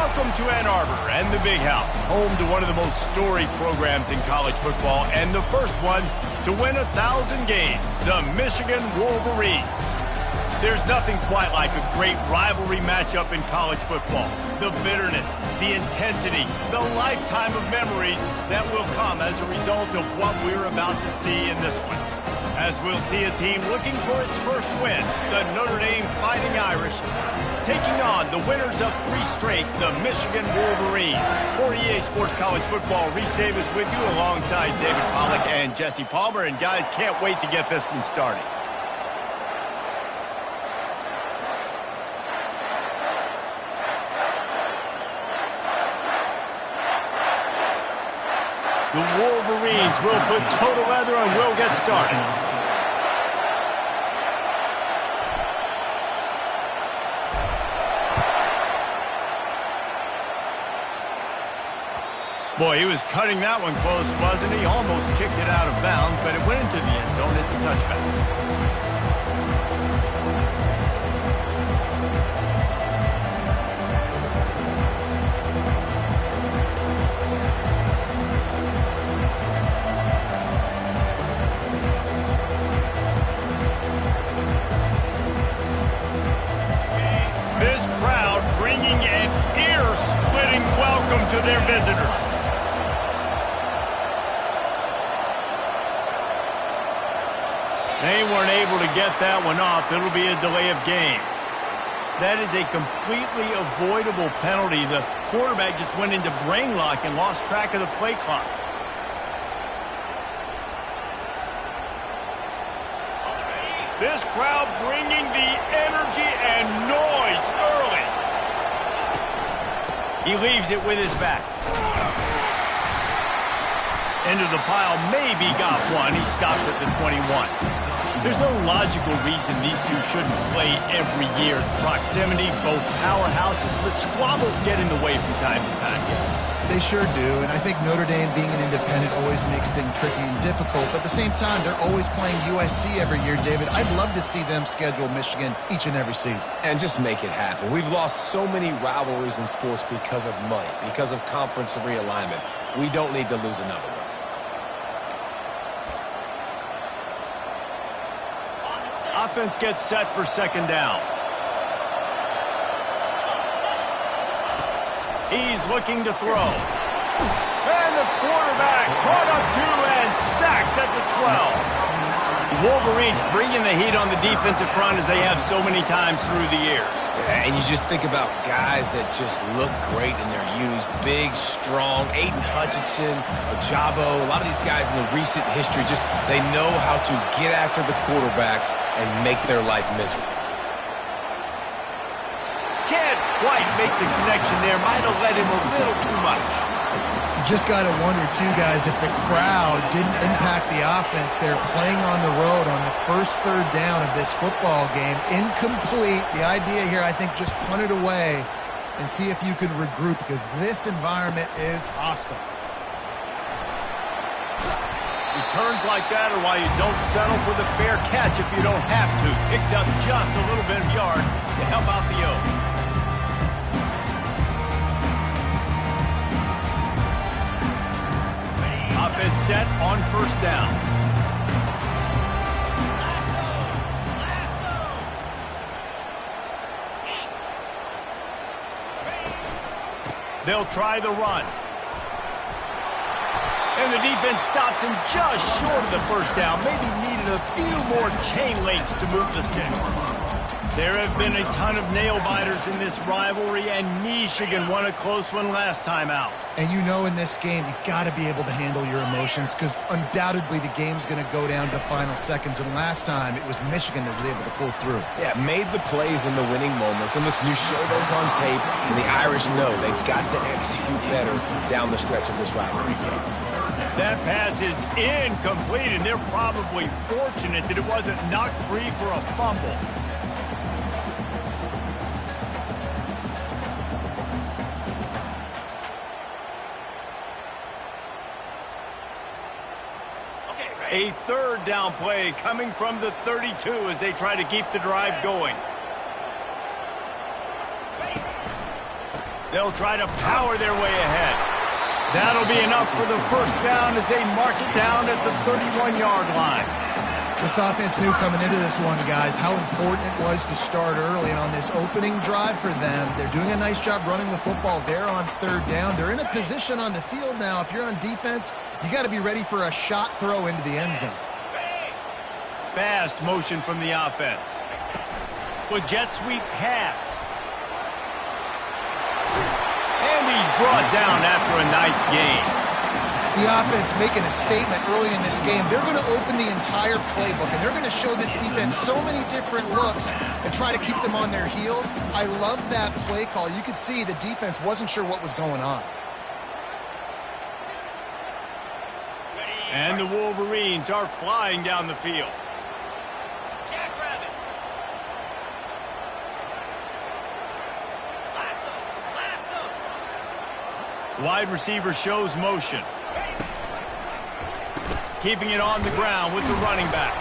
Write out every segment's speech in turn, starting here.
Welcome to Ann Arbor and the Big House, home to one of the most storied programs in college football and the first one to win 1,000 games, the Michigan Wolverines. There's nothing quite like a great rivalry matchup in college football. The bitterness, the intensity, the lifetime of memories that will come as a result of what we're about to see in this one. As we'll see a team looking for its first win, the Notre Dame Fighting Irish, taking on the winners of 3 straight, the Michigan Wolverines. For EA Sports College Football, Reese Davis with you alongside David Pollack and Jesse Palmer. And guys, can't wait to get this one started. The Wolverines will put total leather and will get started. Boy, he was cutting that one close, wasn't he? Almost kicked it out of bounds, but it went into the end zone. It's a touchback. This crowd bringing an ear-splitting welcome to their visitors. They weren't able to get that one off. It'll be a delay of game. That is a completely avoidable penalty. The quarterback just went into brain lock and lost track of the play clock. This crowd bringing the energy and noise early. He leaves it with his back. Into the pile, maybe got one. He stopped at the 21. There's no logical reason these two shouldn't play every year. Proximity, both powerhouses, but squabbles get in the way from time to time. They sure do, and I think Notre Dame being an independent always makes things tricky and difficult, but at the same time, they're always playing USC every year, David. I'd love to see them schedule Michigan each and every season. And just make it happen. We've lost so many rivalries in sports because of money, because of conference realignment. We don't need to lose another one. Offense gets set for second down. He's looking to throw. And the quarterback caught up to and sacked at the 12. Wolverines bringing the heat on the defensive front as they have so many times through the years. Yeah, and you just think about guys that just look great in their unis. Big, strong, Aiden Hutchinson, Ojabo, a lot of these guys in the recent history, just they know how to get after the quarterbacks and make their life miserable. Can't quite make the connection there. Might have led him a little too much. You just got to wonder, too, guys, if the crowd didn't impact the offense. They're playing on the road on the first third down of this football game. Incomplete. The idea here, I think, just punt it away and see if you can regroup, because this environment is hostile. Returns like that are why you don't settle for the fair catch if you don't have to. Picks up just a little bit of yards to help out the O. Offense set on first down. They'll try the run. And the defense stops him just short of the first down. Maybe needed a few more chain links to move the sticks. There have been a ton of nail-biters in this rivalry, and Michigan won a close one last time out. And you know in this game, you got to be able to handle your emotions, because undoubtedly the game's going to go down to the final seconds. And last time, it was Michigan that was able to pull through. Yeah, made the plays in the winning moments. And listen, you show those on tape, and the Irish know they've got to execute better down the stretch of this rivalry game. That pass is incomplete, and they're probably fortunate that it wasn't knocked free for a fumble. A third down play coming from the 32 as they try to keep the drive going. They'll try to power their way ahead. That'll be enough for the first down as they mark it down at the 31-yard line. This offense knew coming into this one, guys, how important it was to start early. And on this opening drive for them, they're doing a nice job running the football. They're on third down. They're in a position on the field now. If you're on defense, you got to be ready for a shot throw into the end zone. Fast motion from the offense. With jet sweep pass. And he's brought down after a nice gain. The offense making a statement early in this game. They're going to open the entire playbook, and they're going to show this defense so many different looks and try to keep them on their heels. I love that play call. You could see the defense wasn't sure what was going on. And the Wolverines are flying down the field. Wide receiver shows motion. Keeping it on the ground with the running back.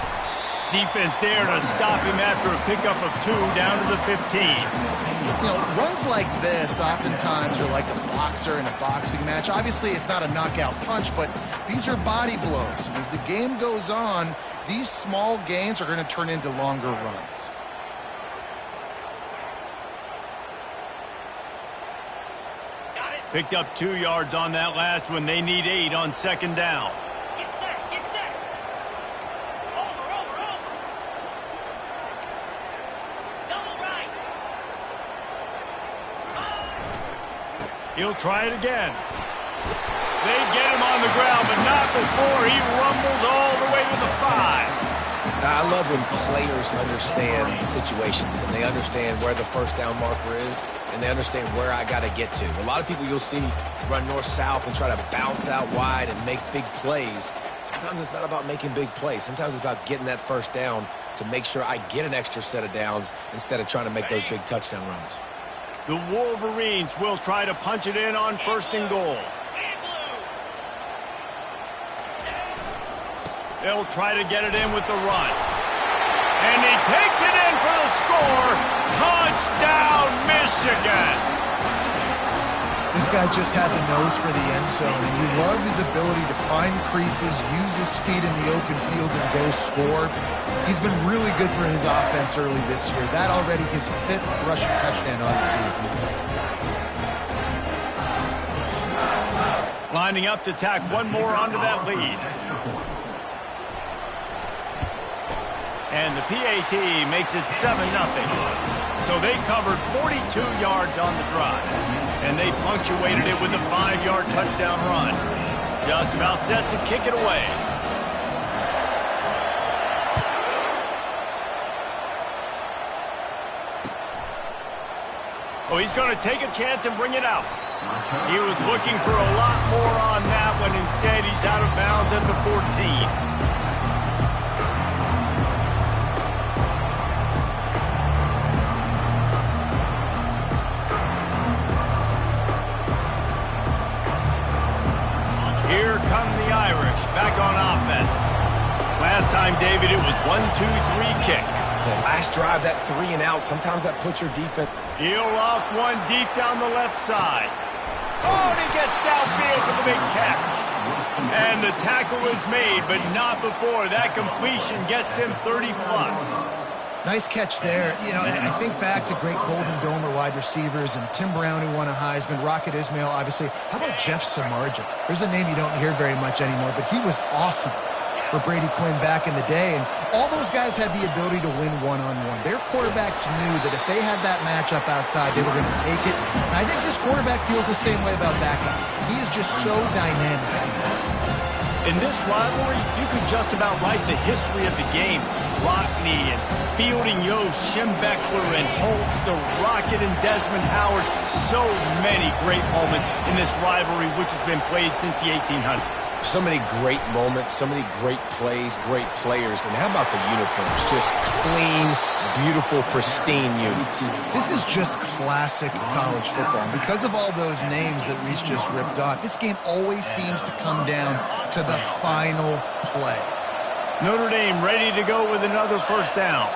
Defense there to stop him after a pickup of 2 down to the 15. You know, runs like this oftentimes are like a boxer in a boxing match. Obviously, it's not a knockout punch, but these are body blows. As the game goes on, these small gains are going to turn into longer runs. Picked up 2 yards on that last one. They need 8 on second down. Get set, get set. Over. Double right. He'll try it again. They get him on the ground, but not before he rumbles all the way to the 5. I love when players understand situations and they understand where the first down marker is and they understand where I got to get to. A lot of people you'll see run north-south and try to bounce out wide and make big plays. Sometimes it's not about making big plays. Sometimes it's about getting that first down to make sure I get an extra set of downs instead of trying to make those big touchdown runs. The Wolverines will try to punch it in on first and goal. They'll try to get it in with the run. And he takes it in for the score. Touchdown, Michigan! This guy just has a nose for the end zone, and you love his ability to find creases, use his speed in the open field, and go score. He's been really good for his offense early this year. That already his 5th rushing touchdown on the season. Lining up to tack one more onto that lead. And the PAT makes it 7-0. So they covered 42 yards on the drive. And they punctuated it with a 5-yard touchdown run. Just about set to kick it away. Oh, he's going to take a chance and bring it out. He was looking for a lot more on that one. Instead, he's out of bounds at the 14. Here come the Irish, back on offense. Last time, David, it was 1-2-3 kick. The last drive, that 3 and out, sometimes that puts your defense. He'll off one deep down the left side. Oh, and he gets downfield for the big catch. And the tackle is made, but not before that completion gets them 30-plus. Nice catch there. You know, I think back to great Golden Domer wide receivers and Tim Brown, who won a Heisman, Rocket Ismail, obviously. How about Jeff Samardzija? There's a name you don't hear very much anymore, but he was awesome for Brady Quinn back in the day. And all those guys had the ability to win one-on-one. Their quarterbacks knew that if they had that matchup outside, they were going to take it. And I think this quarterback feels the same way about that guy. He is just so dynamic inside. In this rivalry, you could just about write the history of the game. Lockney and Fielding Yost, Schembechler and Holtz, the Rocket and Desmond Howard. So many great moments in this rivalry, which has been played since the 1800s. So many great moments, so many great plays, great players. And how about the uniforms? Just clean, beautiful, pristine unis. This is just classic college football. And because of all those names that Reese just ripped off, this game always seems to come down to the final play. Notre Dame ready to go with another first down.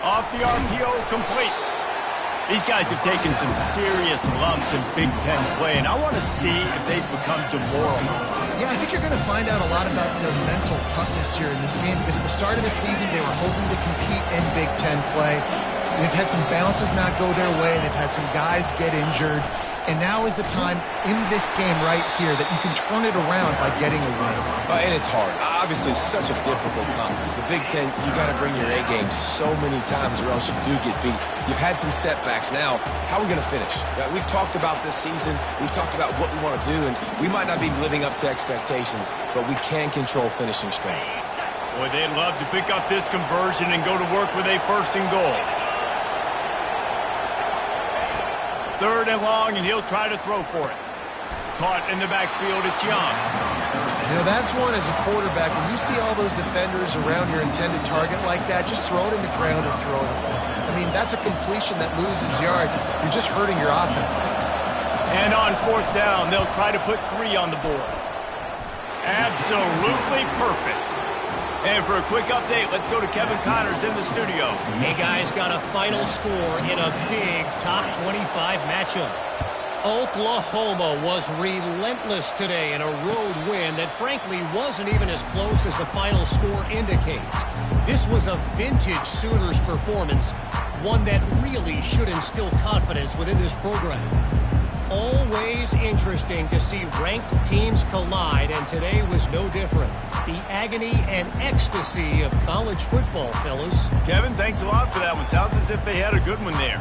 Off the RPO, complete. These guys have taken some serious lumps in Big Ten play, and I want to see if they've become demoralized. Yeah, I think you're going to find out a lot about their mental toughness here in this game, because at the start of the season, they were hoping to compete in Big Ten play. They've had some bounces not go their way. They've had some guys get injured. And now is the time in this game right here that you can turn it around by getting a win. And it's hard. Obviously, it's such a difficult conference. The Big Ten, you got to bring your A game so many times or else you do get beat. You've had some setbacks. Now, how are we going to finish? We've talked about this season. We've talked about what we want to do, and we might not be living up to expectations, but we can control finishing strong. Boy, they'd love to pick up this conversion and go to work with a first and goal. 3rd and long, and he'll try to throw for it. Caught in the backfield, it's Young. You know, that's one as a quarterback. When you see all those defenders around your intended target like that, just throw it in the ground or throw it away. I mean, that's a completion that loses yards. You're just hurting your offense. And on 4th down, they'll try to put 3 on the board. Absolutely perfect. And for a quick update, let's go to Kevin Connors in the studio. Hey, guys, got a final score in a big top 25 matchup. Oklahoma was relentless today in a road win that frankly wasn't even as close as the final score indicates. This was a vintage Sooners performance, one that really should instill confidence within this program. Always interesting to see ranked teams collide, and today was no different. The agony and ecstasy of college football, fellas. Kevin, thanks a lot for that one. Sounds as if they had a good one there.